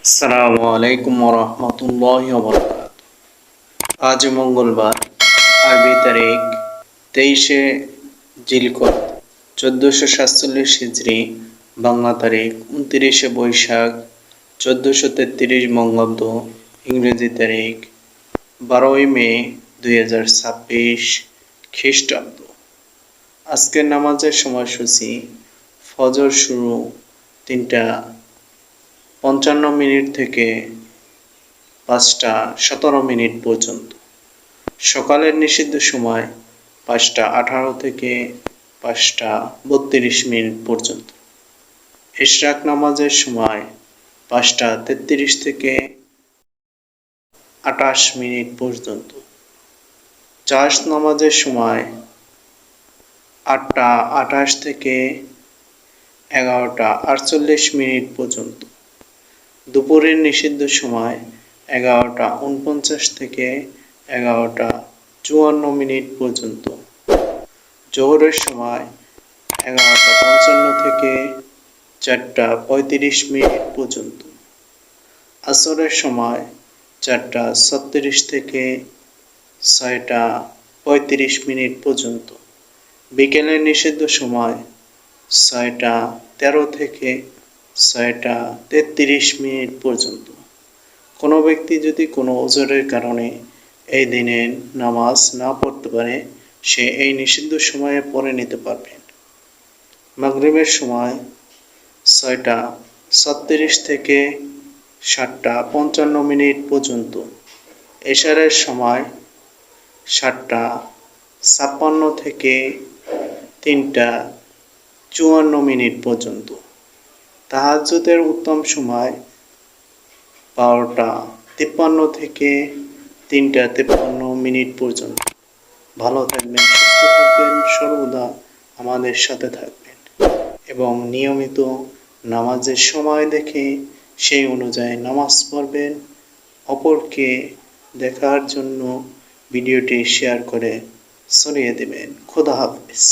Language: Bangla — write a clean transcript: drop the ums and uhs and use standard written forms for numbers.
আসসালামু আলাইকুম রহমতুল্লাহি ওয়া বারাকাতুহু। আজ মঙ্গলবার, আরবি তারিখ 23শে জিলকদ 1447 হিজরি, বাংলা তারিখ 29শে বৈশাখ 1433 বঙ্গাব্দ, ইংরেজি তারিখ 12ই মে 2026 খ্রিস্টাব্দ। আজকের নামাজের সময়সূচি: ফজর শুরু 3:55 থেকে 5:17 পর্যন্ত। সকালের নিষিদ্ধ সময় 5:18 থেকে 5:32 পর্যন্ত। ইশরাক নামাজের সময় 5:33 থেকে 28 পর্যন্ত। চাষ নামাজের সময় 8:28 থেকে 11:48 পর্যন্ত। দুপুরের নিষিদ্ধ সময় 11:49 থেকে 11:54 পর্যন্ত। জোহরের সময় 11:55 থেকে 4:35 পর্যন্ত। আসরের সময় 4:36 থেকে 6:35 পর্যন্ত। বিকেলের নিষিদ্ধ সময় 6:13 থেকে 6:33 পর্যন্ত। কোনো ব্যক্তি যদি কোনো ওযরের কারণে এই দিনে নামাজ না পড়তে পারে, সে এই নিষিদ্ধ সময়ে পড়ে নিতে পারবেন। মাগরিবের সময় 6:36 থেকে 7:55 পর্যন্ত। এশারের সময় 7:56 থেকে 3:54 পর্যন্ত। তাহাজ্জুদের উত্তম সময় 12:53 থেকে 3:53 পর্যন্ত। ভালো থাকবেন, সুস্থ থাকবেন, সর্বদা আমাদের সাথে থাকবেন এবং নিয়মিত নামাজের সময় দেখে সেই অনুযায়ী নামাজ পড়বেন। অপরকে দেখার জন্য ভিডিওটি শেয়ার করে ছড়িয়ে দেবেন। খোদা হাফেজ।